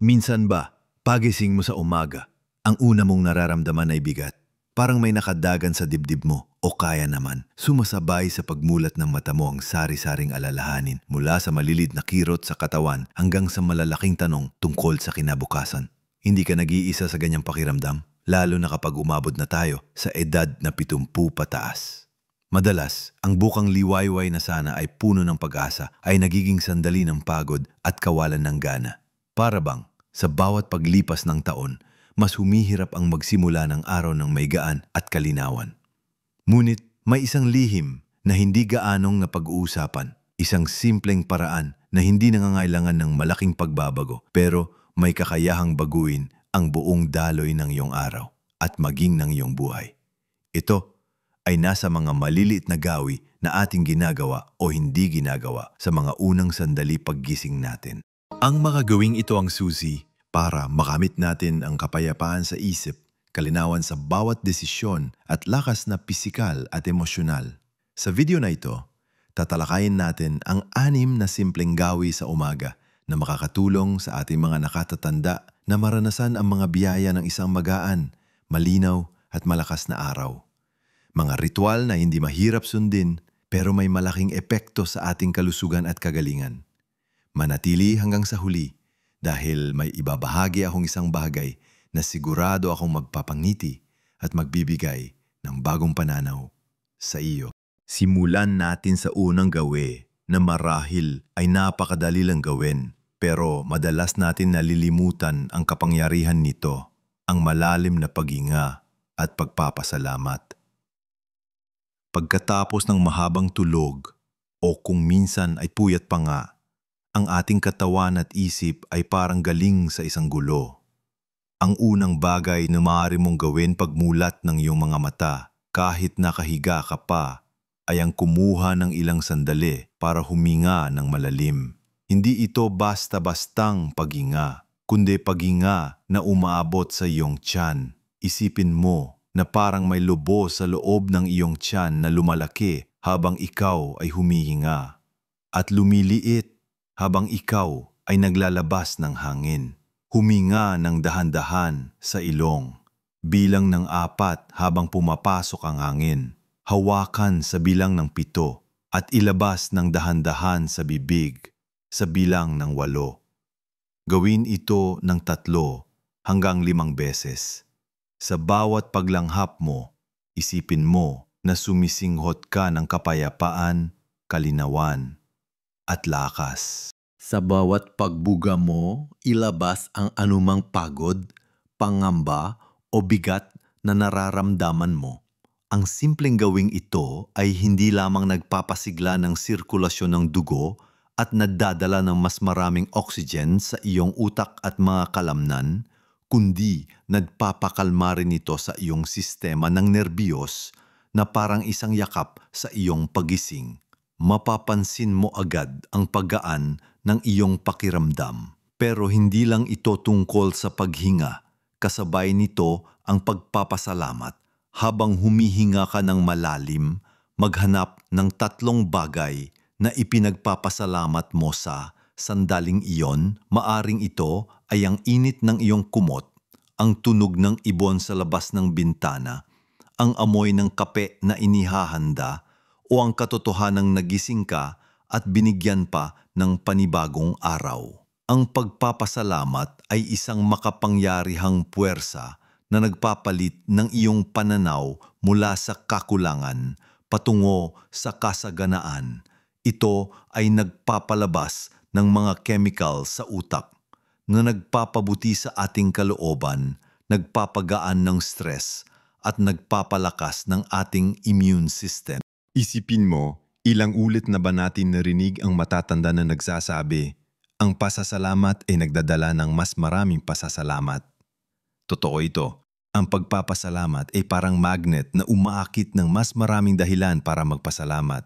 Minsan ba, pagising mo sa umaga, ang una mong nararamdaman ay bigat. Parang may nakadagan sa dibdib mo o kaya naman, sumasabay sa pagmulat ng mata mo ang sari-saring alalahanin mula sa maliliit na kirot sa katawan hanggang sa malalaking tanong tungkol sa kinabukasan. Hindi ka nag-iisa sa ganyang pakiramdam, lalo na kapag umabot na tayo sa edad na 70 pataas. Madalas, ang bukang liwayway na sana ay puno ng pag-asa ay nagiging sandali ng pagod at kawalan ng gana. Para bang, sa bawat paglipas ng taon, mas humihirap ang magsimula ng araw ng may gaan at kalinawan. Ngunit may isang lihim na hindi gaanong napag-uusapan, isang simpleng paraan na hindi nangangailangan ng malaking pagbabago pero may kakayahang baguhin ang buong daloy ng iyong araw at maging ng iyong buhay. Ito ay nasa mga maliliit na gawi na ating ginagawa o hindi ginagawa sa mga unang sandali paggising natin. Ang mga gawing ito ang susi para makamit natin ang kapayapaan sa isip, kalinawan sa bawat desisyon at lakas na pisikal at emosyonal. Sa video na ito, tatalakayin natin ang 6 na simpleng gawi sa umaga na makakatulong sa ating mga nakatatanda na maranasan ang mga biyaya ng isang magaan, malinaw at malakas na araw. Mga ritual na hindi mahirap sundin pero may malaking epekto sa ating kalusugan at kagalingan. Manatili hanggang sa huli dahil may ibabahagi akong isang bagay na sigurado akong magpapangiti at magbibigay ng bagong pananaw sa iyo. Simulan natin sa unang gawi na marahil ay napakadali lang gawin pero madalas natin nalilimutan ang kapangyarihan nito, ang malalim na paghinga at pagpapasalamat. Pagkatapos ng mahabang tulog o kung minsan ay puyat pa nga, ang ating katawan at isip ay parang galing sa isang gulo. Ang unang bagay na maaari mong gawin pagmulat ng iyong mga mata kahit nakahiga ka pa ay ang kumuha ng ilang sandali para huminga ng malalim. Hindi ito basta-bastang paghinga, kundi paghinga na umaabot sa iyong tiyan. Isipin mo na parang may lobo sa loob ng iyong tiyan na lumalaki habang ikaw ay humihinga at lumiliit habang ikaw ay naglalabas ng hangin. Huminga ng dahan-dahan sa ilong, bilang ng 4 habang pumapasok ang hangin. Hawakan sa bilang ng 7 at ilabas ng dahan-dahan sa bibig sa bilang ng 8. Gawin ito ng 3 hanggang 5 beses. Sa bawat paglanghap mo, isipin mo na sumisinghot ka ng kapayapaan, kalinawan, at lakas. Sa bawat pagbuga mo, ilabas ang anumang pagod, pangamba o bigat na nararamdaman mo. Ang simpleng gawing ito ay hindi lamang nagpapasigla ng sirkulasyon ng dugo at nadadala ng mas maraming oxygen sa iyong utak at mga kalamnan, kundi nagpapakalma rin ito sa iyong sistema ng nerbiyos na parang isang yakap sa iyong pagising. Mapapansin mo agad ang paggaan ng iyong pakiramdam. Pero hindi lang ito tungkol sa paghinga, kasabay nito ang pagpapasalamat. Habang humihinga ka ng malalim, maghanap ng 3 bagay na ipinagpapasalamat mo sa sandaling iyon. Maaring ito ay ang init ng iyong kumot, ang tunog ng ibon sa labas ng bintana, ang amoy ng kape na inihahanda, o ang katotohanang nagising ka at binigyan pa ng panibagong araw. Ang pagpapasalamat ay isang makapangyarihang puwersa na nagpapalit ng iyong pananaw mula sa kakulangan patungo sa kasaganaan. Ito ay nagpapalabas ng mga chemical sa utak na nagpapabuti sa ating kalooban, nagpapagaan ng stress at nagpapalakas ng ating immune system. Isipin mo, ilang ulit na ba natin narinig ang matatanda na nagsasabi, ang pasasalamat ay nagdadala ng mas maraming pasasalamat. Totoo ito. Ang pagpapasalamat ay parang magnet na umaakit ng mas maraming dahilan para magpasalamat.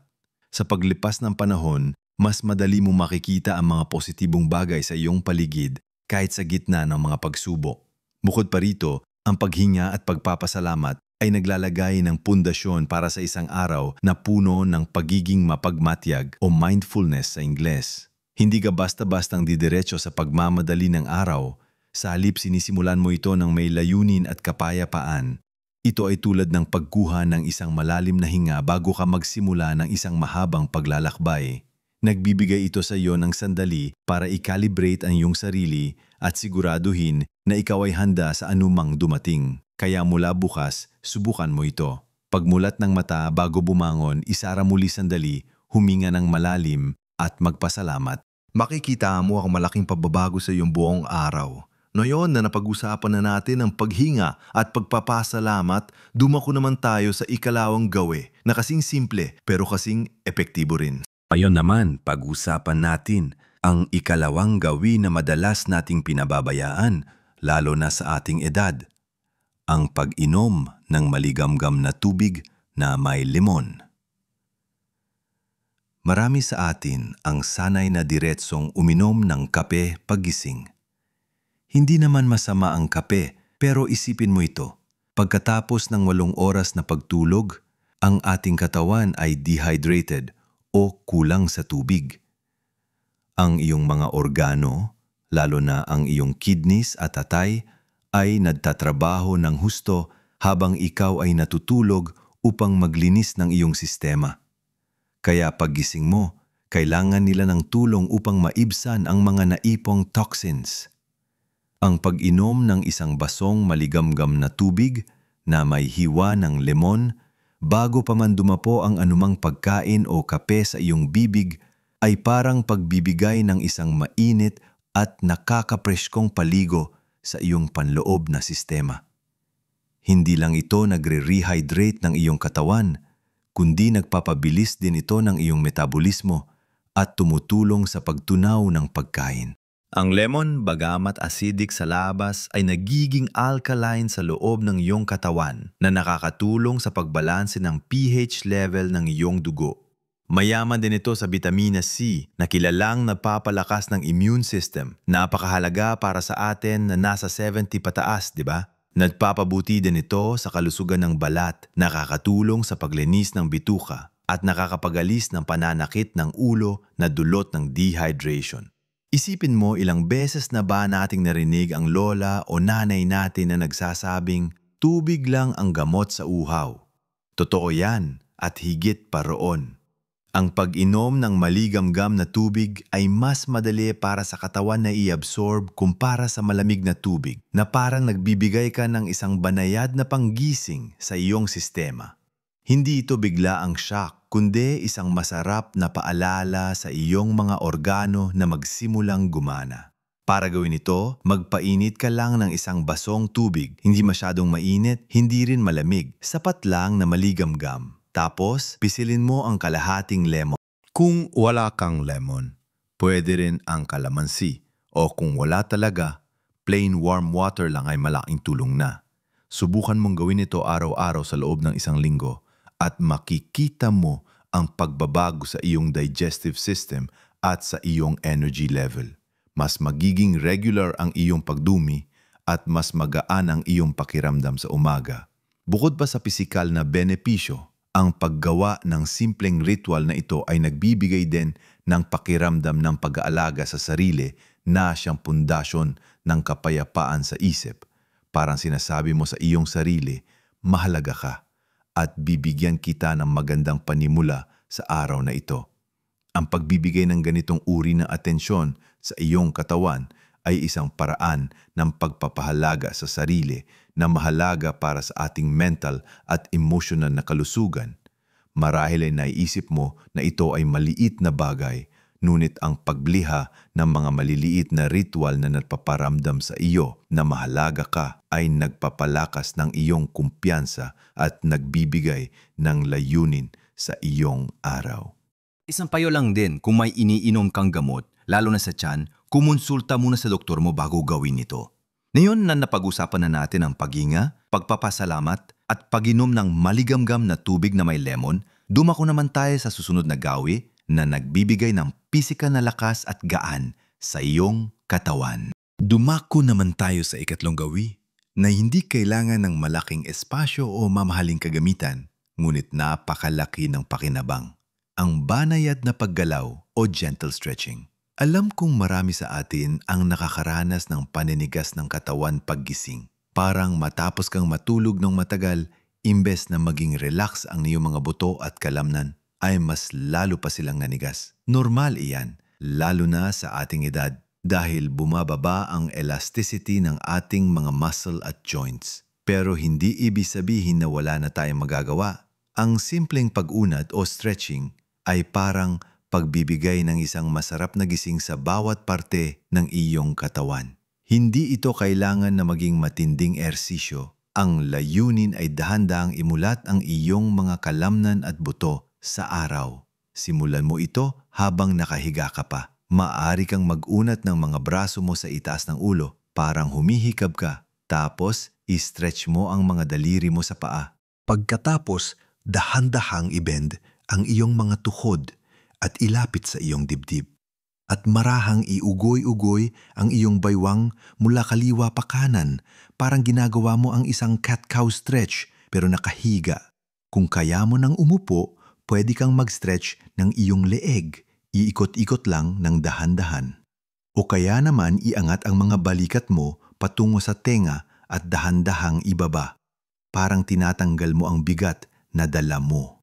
Sa paglipas ng panahon, mas madali mo makikita ang mga positibong bagay sa iyong paligid kahit sa gitna ng mga pagsubok. Bukod pa rito, ang paghinga at pagpapasalamat ay naglalagay ng pundasyon para sa isang araw na puno ng pagiging mapagmatyag o mindfulness sa Ingles. Hindi ka basta-bastang didiretso sa pagmamadali ng araw, Sa halip sinisimulan mo ito ng may layunin at kapayapaan. Ito ay tulad ng pagkuha ng isang malalim na hinga bago ka magsimula ng isang mahabang paglalakbay. Nagbibigay ito sa iyo ng sandali para i-calibrate ang iyong sarili at siguraduhin na ikaw ay handa sa anumang dumating. Kaya mula bukas, subukan mo ito. Pagmulat ng mata bago bumangon, isara muli sandali, huminga ng malalim at magpasalamat. Makikita mo ang malaking pagbabago sa iyong buong araw. Noyon na napag-usapan na natin ang paghinga at pagpapasalamat, dumako naman tayo sa ikalawang gawi na kasing simple pero kasing epektibo rin. Ngayon naman, pag-usapan natin ang ikalawang gawi na madalas nating pinababayaan, lalo na sa ating edad. Ang pag-inom ng maligamgam na tubig na may lemon. Marami sa atin ang sanay na diretsong uminom ng kape paggising. Hindi naman masama ang kape, pero isipin mo ito. Pagkatapos ng 8 oras na pagtulog, ang ating katawan ay dehydrated o kulang sa tubig. Ang iyong mga organo, lalo na ang iyong kidneys at atay, ay nagtatrabaho ng husto habang ikaw ay natutulog upang maglinis ng iyong sistema. Kaya paggising mo, kailangan nila ng tulong upang maibsan ang mga naipong toxins. Ang pag-inom ng isang basong maligamgam na tubig na may hiwa ng lemon bago pa man dumapo ang anumang pagkain o kape sa iyong bibig ay parang pagbibigay ng isang mainit at nakakapreskong paligo sa iyong panloob na sistema. Hindi lang ito nagre-rehydrate ng iyong katawan, kundi nagpapabilis din ito ng iyong metabolismo at tumutulong sa pagtunaw ng pagkain. Ang lemon, bagamat acidic sa labas, ay nagiging alkaline sa loob ng iyong katawan na nakakatulong sa pagbalanse ng pH level ng iyong dugo. Mayaman din ito sa vitamina C na kilalang napapalakas ng immune system. Napakahalaga para sa atin na nasa 70 pataas, di ba? Nagpapabuti din ito sa kalusugan ng balat, nakakatulong sa paglinis ng bituka at nakakapagalis ng pananakit ng ulo na dulot ng dehydration. Isipin mo ilang beses na ba nating narinig ang lola o nanay natin na nagsasabing, tubig lang ang gamot sa uhaw. Totoo yan at higit pa roon. Ang pag-inom ng maligamgam na tubig ay mas madali para sa katawan na i-absorb kumpara sa malamig na tubig na parang nagbibigay ka ng isang banayad na panggising sa iyong sistema. Hindi ito bigla ang shock, kundi isang masarap na paalala sa iyong mga organo na magsimulang gumana. Para gawin ito, magpainit ka lang ng isang basong tubig, hindi masyadong mainit, hindi rin malamig, sapat lang na maligamgam. Tapos, pisilin mo ang kalahating lemon. Kung wala kang lemon, pwede rin ang kalamansi. O kung wala talaga, plain warm water lang ay malaking tulong na. Subukan mong gawin ito araw-araw sa loob ng 1 linggo at makikita mo ang pagbabago sa iyong digestive system at sa iyong energy level. Mas magiging regular ang iyong pagdumi at mas magaan ang iyong pakiramdam sa umaga. Bukod pa sa pisikal na benepisyo, ang paggawa ng simpleng ritual na ito ay nagbibigay din ng pakiramdam ng pag-aalaga sa sarili na siyang pundasyon ng kapayapaan sa isip. Parang sinasabi mo sa iyong sarili, mahalaga ka at bibigyan kita ng magandang panimula sa araw na ito. Ang pagbibigay ng ganitong uri ng atensyon sa iyong katawan ay isang paraan ng pagpapahalaga sa sarili na mahalaga para sa ating mental at emotional na kalusugan. Marahil ay naiisip mo na ito ay maliit na bagay, ngunit ang pagliha ng mga maliliit na ritual na nagpaparamdam sa iyo na mahalaga ka ay nagpapalakas ng iyong kumpiyansa at nagbibigay ng layunin sa iyong araw. Isang payo lang din kung may iniinom kang gamot, lalo na sa tiyan, kumonsulta muna sa doktor mo bago gawin ito. Ngayon na napag-usapan na natin ang paghinga, pagpapasalamat at pag-inom ng maligamgam na tubig na may lemon, dumako naman tayo sa susunod na gawi na nagbibigay ng pisikal na lakas at gaan sa iyong katawan. Dumako naman tayo sa ikatlong gawi na hindi kailangan ng malaking espasyo o mamahaling kagamitan, ngunit napakalaki ng pakinabang. Ang banayad na paggalaw o gentle stretching. Alam kong marami sa atin ang nakakaranas ng paninigas ng katawan paggising. Parang matapos kang matulog ng matagal, imbes na maging relax ang iyong mga buto at kalamnan, ay mas lalo pa silang nanigas. Normal iyan, lalo na sa ating edad, dahil bumababa ang elasticity ng ating mga muscle at joints. Pero hindi ibig sabihin na wala na tayong magagawa. Ang simpleng pag-unat o stretching ay parang pagbibigay ng isang masarap na gising sa bawat parte ng iyong katawan. Hindi ito kailangan na maging matinding ersisyo. Ang layunin ay dahan-dahang imulat ang iyong mga kalamnan at buto sa araw. Simulan mo ito habang nakahiga ka pa. Maaari kang mag-unat ng mga braso mo sa itaas ng ulo, parang humihikab ka. Tapos, i-stretch mo ang mga daliri mo sa paa. Pagkatapos, dahan-dahang i-bend ang iyong mga tuhod at ilapit sa iyong dibdib. At marahang iugoy-ugoy ang iyong baywang mula kaliwa pa kanan, parang ginagawa mo ang isang cat-cow stretch pero nakahiga. Kung kaya mo nang umupo, pwede kang mag-stretch ng iyong leeg. Iikot-ikot lang ng dahan-dahan. O kaya naman iangat ang mga balikat mo patungo sa tenga at dahan-dahang ibaba. Parang tinatanggal mo ang bigat na dala mo.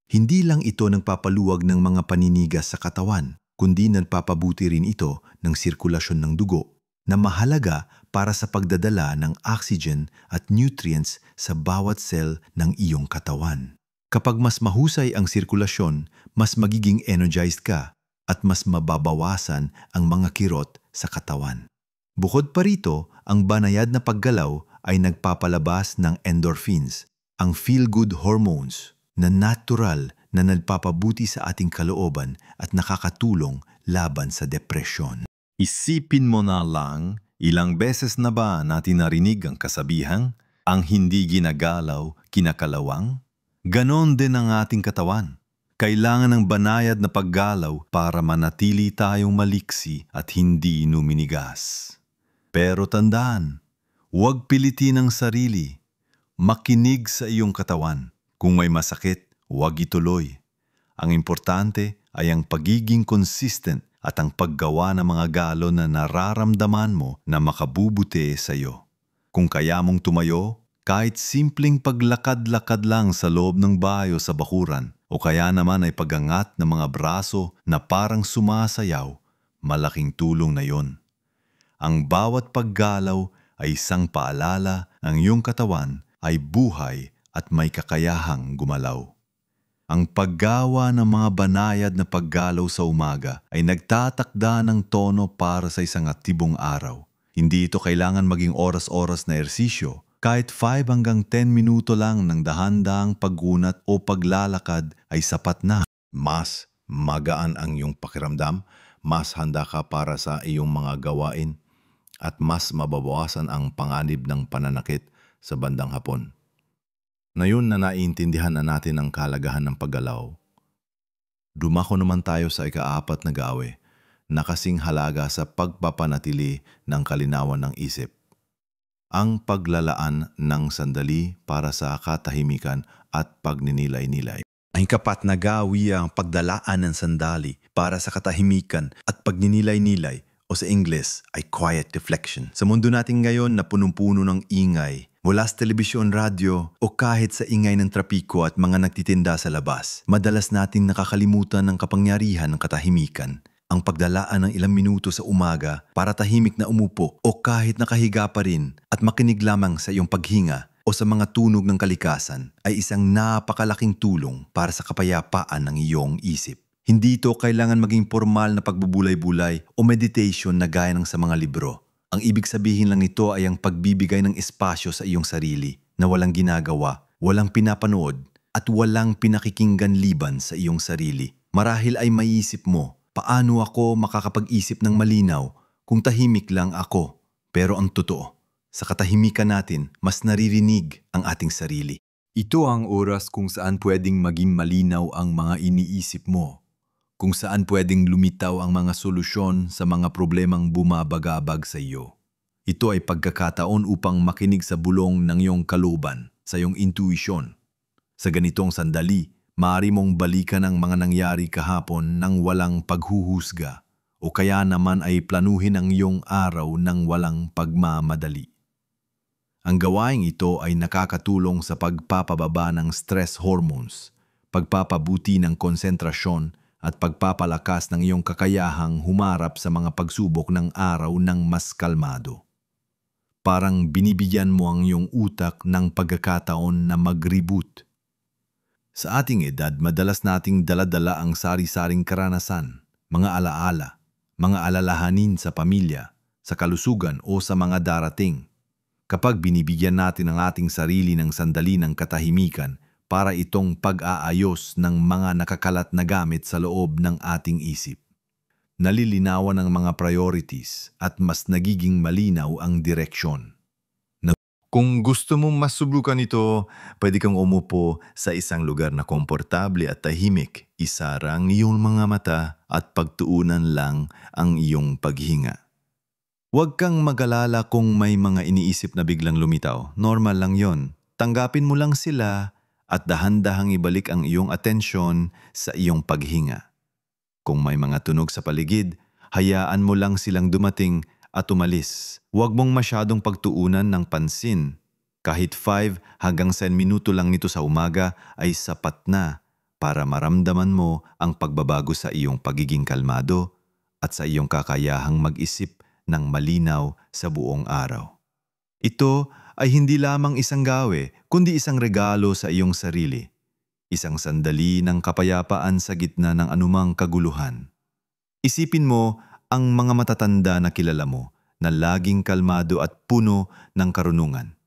Hindi lang ito nagpapaluwag ng mga paninigas sa katawan, kundi nagpapabuti rin ito ng sirkulasyon ng dugo na mahalaga para sa pagdadala ng oxygen at nutrients sa bawat cell ng iyong katawan. Kapag mas mahusay ang sirkulasyon, mas magiging energized ka at mas mababawasan ang mga kirot sa katawan. Bukod pa rito, ang banayad na paggalaw ay nagpapalabas ng endorphins, ang feel-good hormones na natural na nagpapabuti sa ating kalooban at nakakatulong laban sa depresyon. Isipin mo na lang, ilang beses na ba natin narinig ang kasabihang, ang hindi ginagalaw, kinakalawang? Ganon din ang ating katawan. Kailangan ng banayad na paggalaw para manatili tayong maliksi at hindi numinigas. Pero tandaan, huwag pilitin ang sarili. Makinig sa iyong katawan. Kung may masakit, huwag ituloy. Ang importante ay ang pagiging consistent at ang paggawa ng mga galo na nararamdaman mo na makabubuti sa iyo. Kung kaya mong tumayo, kahit simpleng paglakad-lakad lang sa loob ng bahay o sa bakuran, o kaya naman ay pagangat ng mga braso na parang sumasayaw, malaking tulong na yon. Ang bawat paggalaw ay isang paalala ang iyong katawan ay buhay at may kakayahang gumalaw. Ang paggawa ng mga banayad na paggalaw sa umaga ay nagtatakda ng tono para sa isang aktibong araw. Hindi ito kailangan maging oras-oras na ersisyo. Kahit 5 hanggang 10 minuto lang ng dahan-dahang paggunat o paglalakad ay sapat na. Mas magaan ang iyong pakiramdam, mas handa ka para sa iyong mga gawain, at mas mababawasan ang panganib ng pananakit sa bandang hapon. Ngayon na naiintindihan na natin ang kalagahan ng paggalaw, dumako naman tayo sa ika-4 na gawe na kasing halaga sa pagpapanatili ng kalinawan ng isip. Ang paglalaan ng sandali para sa katahimikan at pagninilay-nilay. Ang ika-4 na gawi ang pagdalaan ng sandali para sa katahimikan at pagninilay-nilay o sa Ingles ay quiet reflection. Sa mundo natin ngayon na punong-puno ng ingay, mula sa telebisyon, radyo o kahit sa ingay ng trapiko at mga nagtitinda sa labas, madalas nating nakakalimutan ng kapangyarihan ng katahimikan. Ang pagdalaan ng ilang minuto sa umaga para tahimik na umupo o kahit nakahiga pa rin at makinig lamang sa iyong paghinga o sa mga tunog ng kalikasan ay isang napakalaking tulong para sa kapayapaan ng iyong isip. Hindi ito kailangan maging formal na pagbubulay-bulay o meditation na gaya ng sa mga libro. Ang ibig sabihin lang nito ay ang pagbibigay ng espasyo sa iyong sarili na walang ginagawa, walang pinapanood at walang pinakikinggan liban sa iyong sarili. Marahil ay maiisip mo, paano ako makakapag-isip ng malinaw kung tahimik lang ako? Pero ang totoo, sa katahimikan natin, mas naririnig ang ating sarili. Ito ang oras kung saan pwedeng maging malinaw ang mga iniisip mo, kung saan pwedeng lumitaw ang mga solusyon sa mga problemang bumabagabag sa iyo. Ito ay pagkakataon upang makinig sa bulong ng iyong kalooban, sa iyong intuisyon. Sa ganitong sandali, maaari mong balikan ang mga nangyari kahapon nang walang paghuhusga o kaya naman ay planuhin ang iyong araw ng walang pagmamadali. Ang gawaing ito ay nakakatulong sa pagpapababa ng stress hormones, pagpapabuti ng konsentrasyon at pagpapalakas ng iyong kakayahang humarap sa mga pagsubok ng araw ng mas kalmado. Parang binibigyan mo ang iyong utak ng pagkakataon na mag-reboot. Sa ating edad, madalas nating daladala ang sari-saring karanasan, mga alaala, mga alalahanin sa pamilya, sa kalusugan o sa mga darating. Kapag binibigyan natin ang ating sarili ng sandali ng katahimikan para itong pag-aayos ng mga nakakalat na gamit sa loob ng ating isip, nalilinawan ang mga priorities at mas nagiging malinaw ang direksyon. Kung gusto mong masubukan ito, pwede kang umupo sa isang lugar na komportable at tahimik. Isarang iyong mga mata at pagtuunan lang ang iyong paghinga. Huwag kang mag-alala kung may mga iniisip na biglang lumitaw. Normal lang yon. Tanggapin mo lang sila at dahan-dahang ibalik ang iyong atensyon sa iyong paghinga. Kung may mga tunog sa paligid, hayaan mo lang silang dumating at umalis. Huwag mong masyadong pagtuunan ng pansin. Kahit 5 hanggang 10 minuto lang nito sa umaga ay sapat na para maramdaman mo ang pagbabago sa iyong pagiging kalmado at sa iyong kakayahang mag-isip ng malinaw sa buong araw. Ito ay hindi lamang isang gawe, kundi isang regalo sa iyong sarili. Isang sandali ng kapayapaan sa gitna ng anumang kaguluhan. Isipin mo ang mga matatanda na kilala mo na laging kalmado at puno ng karunungan.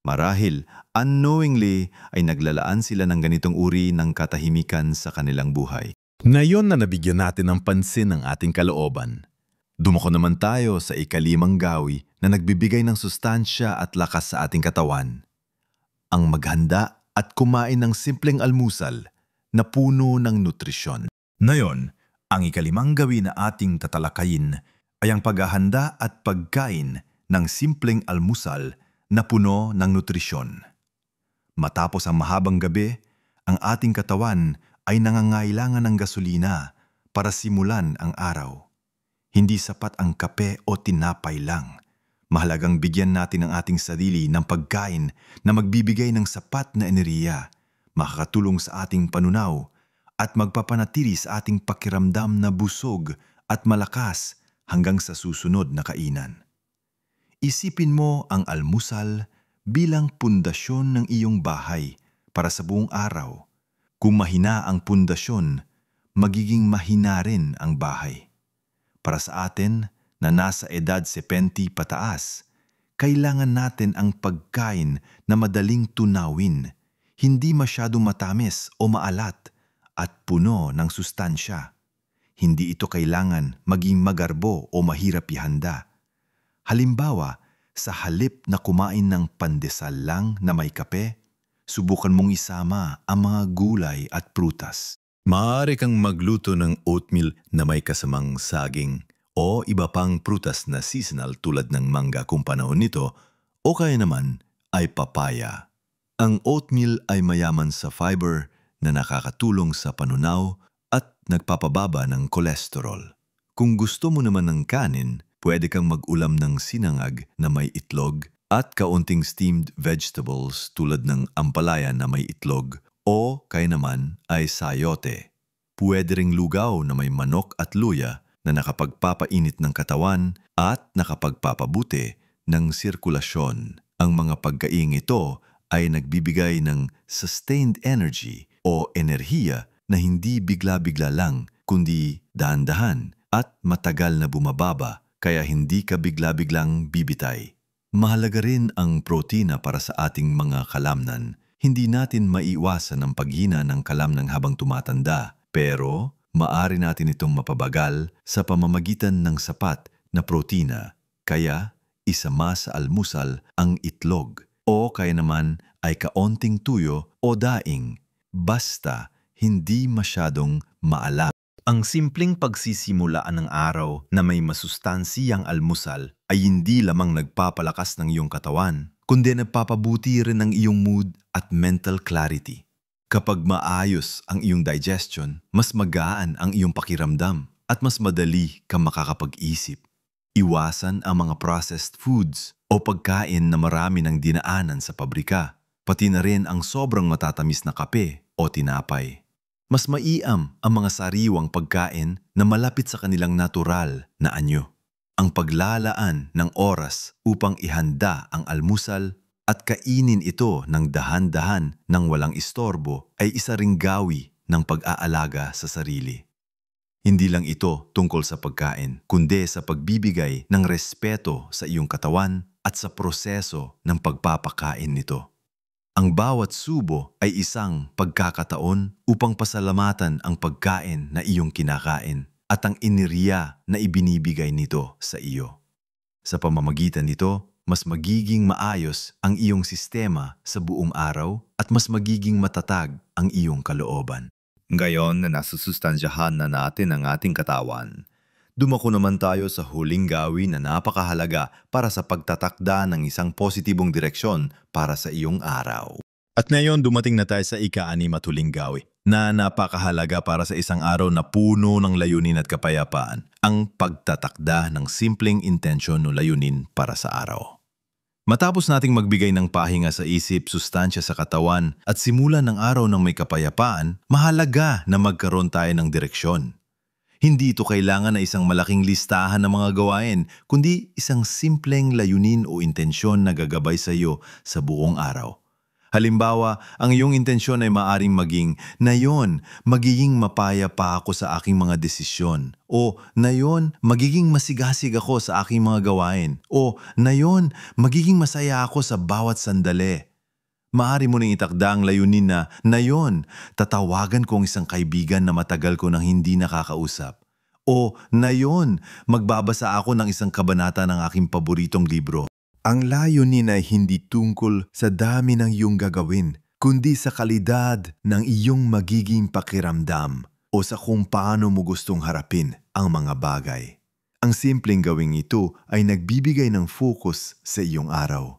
Marahil, unknowingly ay naglalaan sila ng ganitong uri ng katahimikan sa kanilang buhay. Ngayon na nabigyan natin ng pansin ang ating kalooban, dumako naman tayo sa ikalimang gawi na nagbibigay ng sustansya at lakas sa ating katawan. Ang maghanda at kumain ng simpleng almusal na puno ng nutrisyon. Ngayon, ang ikalimang gawi na ating tatalakayin ay ang paghahanda at pagkain ng simpleng almusal na puno ng nutrisyon. Matapos ang mahabang gabi, ang ating katawan ay nangangailangan ng gasolina para simulan ang araw. Hindi sapat ang kape o tinapay lang. Mahalagang bigyan natin ang ating sarili ng pagkain na magbibigay ng sapat na enerhiya, makakatulong sa ating panunaw, at magpapanatili sa ating pakiramdam na busog at malakas hanggang sa susunod na kainan. Isipin mo ang almusal bilang pundasyon ng iyong bahay para sa buong araw. Kung mahina ang pundasyon, magiging mahina rin ang bahay. Para sa atin na nasa edad 70 pataas, kailangan natin ang pagkain na madaling tunawin, hindi masyadong matamis o maalat, at puno ng sustansya. Hindi ito kailangan maging magarbo o mahirap ihanda. Halimbawa, sa halip na kumain ng pandesal lang na may kape, subukan mong isama ang mga gulay at prutas. Maaari kang magluto ng oatmeal na may kasamang saging o iba pang prutas na seasonal tulad ng mangga kung panahon nito, o kaya naman ay papaya. Ang oatmeal ay mayaman sa fiber na nakakatulong sa panunaw at nagpapababa ng kolesterol. Kung gusto mo naman ng kanin, pwede kang mag-ulam ng sinangag na may itlog at kaunting steamed vegetables tulad ng ampalaya na may itlog o kaya naman ay sayote. Pwede ring lugaw na may manok at luya na nakapagpapainit ng katawan at nakapagpapabuti ng sirkulasyon. Ang mga pagkaing ito ay nagbibigay ng sustained energy o enerhiya na hindi bigla-bigla lang, kundi dahan-dahan at matagal na bumababa, kaya hindi ka bigla-biglang bibitay. Mahalaga rin ang protina para sa ating mga kalamnan. Hindi natin maiwasan ang paghina ng kalamnan habang tumatanda, pero maaari natin itong mapabagal sa pamamagitan ng sapat na protina. Kaya isama sa almusal ang itlog o kaya naman ay kaunting tuyo o daing. Basta hindi masyadong maalat. Ang simpleng pagsisimulaan ng araw na may masustansiyang almusal ay hindi lamang nagpapalakas ng iyong katawan, kundi nagpapabuti rin ng iyong mood at mental clarity. Kapag maayos ang iyong digestion, mas magaan ang iyong pakiramdam. at mas madali kang makakapag-isip. Iwasan ang mga processed foods o pagkain na marami ng dinaanan sa pabrika, pati na rin ang sobrang matatamis na kape o tinapay. Mas maiam ang mga sariwang pagkain na malapit sa kanilang natural na anyo. Ang paglalaan ng oras upang ihanda ang almusal at kainin ito ng dahan-dahan ng walang istorbo ay isa ring gawi ng pag-aalaga sa sarili. Hindi lang ito tungkol sa pagkain, kundi sa pagbibigay ng respeto sa iyong katawan at sa proseso ng pagpapakain nito. Ang bawat subo ay isang pagkakataon upang pasalamatan ang pagkain na iyong kinakain at ang enerhiya na ibinibigay nito sa iyo. Sa pamamagitan nito, mas magiging maayos ang iyong sistema sa buong araw at mas magiging matatag ang iyong kalooban. Ngayon na nasusustansyahan na natin ang ating katawan, dumako naman tayo sa huling gawi na napakahalaga para sa pagtatakda ng isang positibong direksyon para sa iyong araw. At ngayon dumating na tayo sa ika-6 at huling gawi na napakahalaga para sa isang araw na puno ng layunin at kapayapaan, ang pagtatakda ng simpleng intensyon o layunin para sa araw. Matapos nating magbigay ng pahinga sa isip, sustansya sa katawan at simulan ng araw ng may kapayapaan, mahalaga na magkaroon tayo ng direksyon. Hindi ito kailangan na isang malaking listahan ng mga gawain, kundi isang simpleng layunin o intensyon na gagabay sa iyo sa buong araw. Halimbawa, ang iyong intensyon ay maaring maging, "Nayon, magiging mapaya pa ako sa aking mga desisyon." O, "Nayon, magiging masigasig ako sa aking mga gawain." O, "Nayon, magiging masaya ako sa bawat sandali." Maaari mo nang itakda ang layunin na, "Nayon, tatawagan ko ang isang kaibigan na matagal ko nang hindi nakakausap." O, "Nayon, magbabasa ako ng isang kabanata ng aking paboritong libro." Ang layunin ay hindi tungkol sa dami ng iyong gagawin, kundi sa kalidad ng iyong magiging pakiramdam o sa kung paano mo gustong harapin ang mga bagay. Ang simpleng gawing ito ay nagbibigay ng focus sa iyong araw.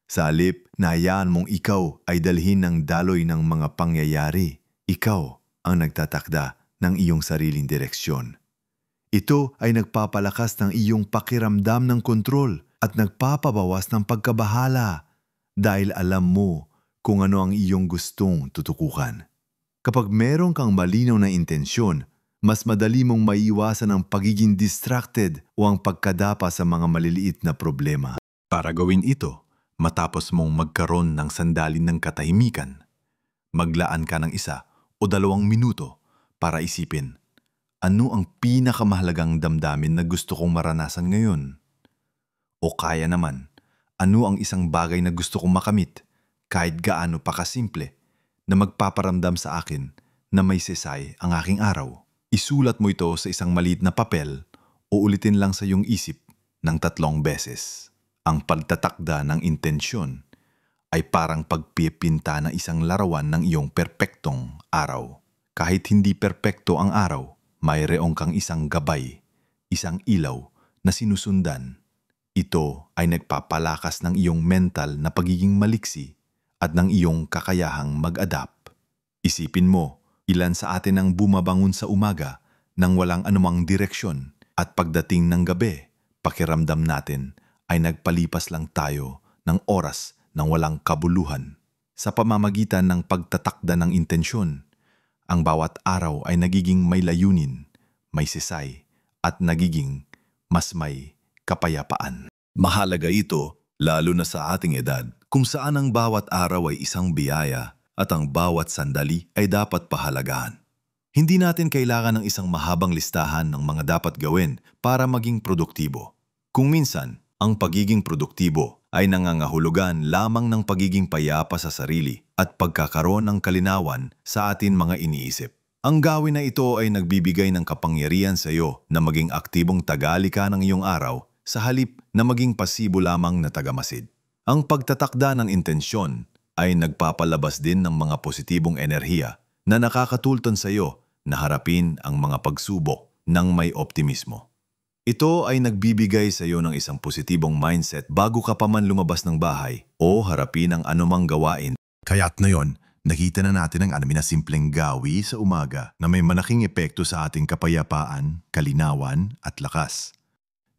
Sa halip na hayaan mong ikaw ay dalhin ng daloy ng mga pangyayari, ikaw ang nagtatakda ng iyong sariling direksyon. Ito ay nagpapalakas ng iyong pakiramdam ng kontrol at nagpapabawas ng pagkabahala dahil alam mo kung ano ang iyong gustong tutukukan. Kapag meron kang malinaw na intensyon, mas madali mong maiiwasan ang pagiging distracted o ang pagkadapa sa mga maliliit na problema. Para gawin ito, matapos mong magkaroon ng sandalin ng katahimikan, maglaan ka ng 1 o 2 minuto para isipin, ano ang pinakamahalagang damdamin na gusto kong maranasan ngayon? O kaya naman, ano ang isang bagay na gusto kong makamit, kahit gaano pa kasimple, na magpaparamdam sa akin na may sesay ang aking araw? Isulat mo ito sa isang maliit na papel o ulitin lang sa iyong isip ng 3 beses. Ang pagtatakda ng intensyon ay parang pagpipinta ng isang larawan ng iyong perpektong araw. Kahit hindi perpekto ang araw, mayroong kang isang gabay, isang ilaw na sinusundan. Ito ay nagpapalakas ng iyong mental na pagiging maliksi at ng iyong kakayahang mag-adapt. Isipin mo, ilan sa atin ang bumabangon sa umaga nang walang anumang direksyon at pagdating ng gabi, pakiramdam natin ay nagpalipas lang tayo ng oras ng walang kabuluhan. Sa pamamagitan ng pagtatakda ng intensyon, ang bawat araw ay nagiging may layunin, may sesay at nagiging mas may kapayapaan. Mahalaga ito, lalo na sa ating edad, kung saan ang bawat araw ay isang biyaya at ang bawat sandali ay dapat pahalagahan. Hindi natin kailangan ng isang mahabang listahan ng mga dapat gawin para maging produktibo. Kung minsan, ang pagiging produktibo ay nangangahulugan lamang ng pagiging payapa sa sarili at pagkakaroon ng kalinawan sa atin mga iniisip. Ang gawin na ito ay nagbibigay ng kapangyarihan sa iyo na maging aktibong tagalika ng iyong araw sa halip na maging pasibo lamang na tagamasid. Ang pagtatakda ng intensyon ay nagpapalabas din ng mga positibong enerhiya na nakakatulton sa iyo na harapin ang mga pagsubok ng may optimismo. Ito ay nagbibigay sa iyo ng isang positibong mindset bago ka pa man lumabas ng bahay o harapin ang anumang gawain. Kaya't ngayon, Nakita na natin ang alamin na simpleng gawi sa umaga na may malaking epekto sa ating kapayapaan, kalinawan at lakas.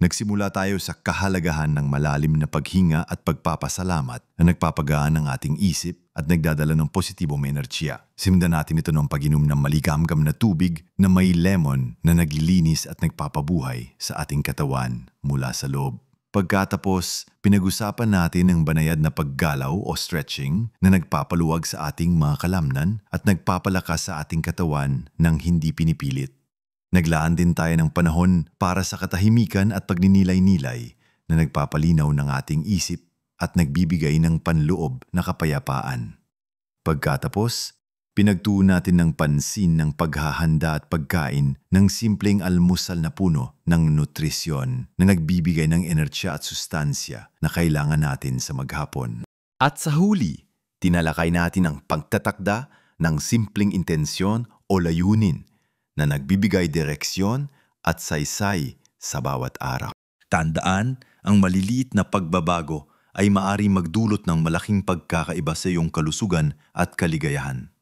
Nagsimula tayo sa kahalagahan ng malalim na paghinga at pagpapasalamat na nagpapagaan ng ating isip at nagdadala ng positibong enerhiya. Simundan natin ito ng pag-inom ng maligamgam na tubig na may lemon na naglilinis at nagpapabuhay sa ating katawan mula sa loob. Pagkatapos, pinag-usapan natin ang banayad na paggalaw o stretching na nagpapaluwag sa ating mga kalamnan at nagpapalakas sa ating katawan ng hindi pinipilit. Naglaan din tayo ng panahon para sa katahimikan at pagninilay-nilay na nagpapalinaw ng ating isip at nagbibigay ng panloob na kapayapaan. Pagkatapos, pinagtuon natin ng pansin ng paghahanda at pagkain ng simpleng almusal na puno ng nutrisyon na nagbibigay ng enerhiya at sustansya na kailangan natin sa maghapon. At sa huli, tinalakay natin ang pagtatakda ng simpleng intensyon o layunin na nagbibigay direksyon at saysay sa bawat araw. Tandaan, ang maliliit na pagbabago ay maaaring magdulot ng malaking pagkakaiba sa iyong kalusugan at kaligayahan.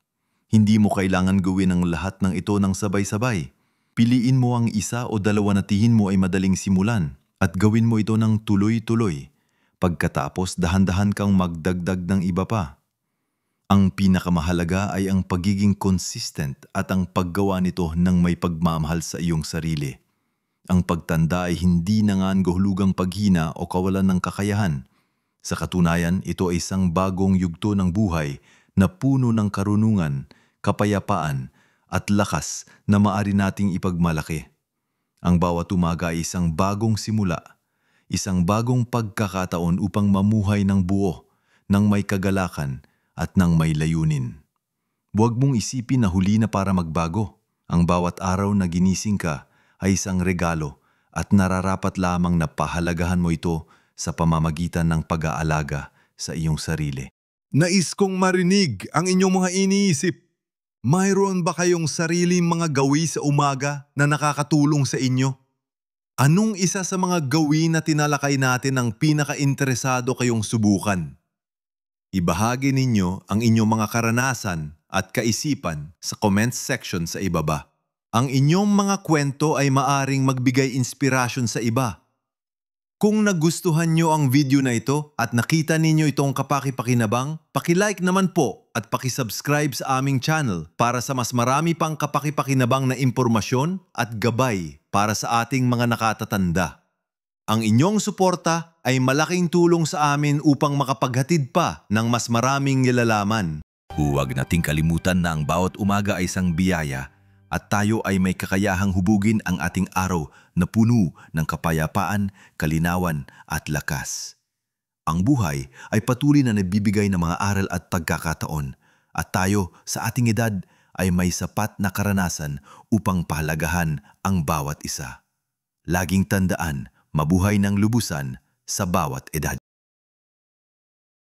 Hindi mo kailangan gawin ang lahat ng ito ng sabay-sabay. Piliin mo ang isa o dalawa na tingin mo ay madaling simulan at gawin mo ito ng tuloy-tuloy. Pagkatapos, dahan-dahan kang magdagdag ng iba pa. Ang pinakamahalaga ay ang pagiging consistent at ang paggawa nito ng may pagmamahal sa iyong sarili. Ang pagtanda ay hindi na nga ang gahulugang paghina o kawalan ng kakayahan. Sa katunayan, ito ay isang bagong yugto ng buhay na puno ng karunungan, kapayapaan at lakas na maaari nating ipagmalaki. Ang bawat umaga ay isang bagong simula, isang bagong pagkakataon upang mamuhay ng buo, ng may kagalakan at ng may layunin. Huwag mong isipin na huli na para magbago. Ang bawat araw na ginising ka ay isang regalo at nararapat lamang na pahalagahan mo ito sa pamamagitan ng pag-aalaga sa iyong sarili. Nais kong marinig ang inyong mga iniisip. Mayroon ba kayong sariling mga gawi sa umaga na nakakatulong sa inyo? Anong isa sa mga gawi na tinalakay natin ang pinaka-interesado kayong subukan? Ibahagi ninyo ang inyong mga karanasan at kaisipan sa comments section sa ibaba. Ang inyong mga kwento ay maaring magbigay inspirasyon sa iba. Kung nagustuhan nyo ang video na ito at nakita ninyo itong kapaki-pakinabang, paki-like naman po at paki-subscribe sa aming channel para sa mas marami pang kapaki-pakinabang na impormasyon at gabay para sa ating mga nakatatanda. Ang inyong suporta ay malaking tulong sa amin upang makapaghatid pa ng mas maraming nilalaman. Huwag nating kalimutan na ang bawat umaga ay isang biyaya at tayo ay may kakayahang hubugin ang ating araw na puno ng kapayapaan, kalinawan at lakas. Ang buhay ay patuloy na nagbibigay ng mga aral at pagkakataon at tayo sa ating edad ay may sapat na karanasan upang pahalagahan ang bawat isa. Laging tandaan, mabuhay ng lubusan sa bawat edad.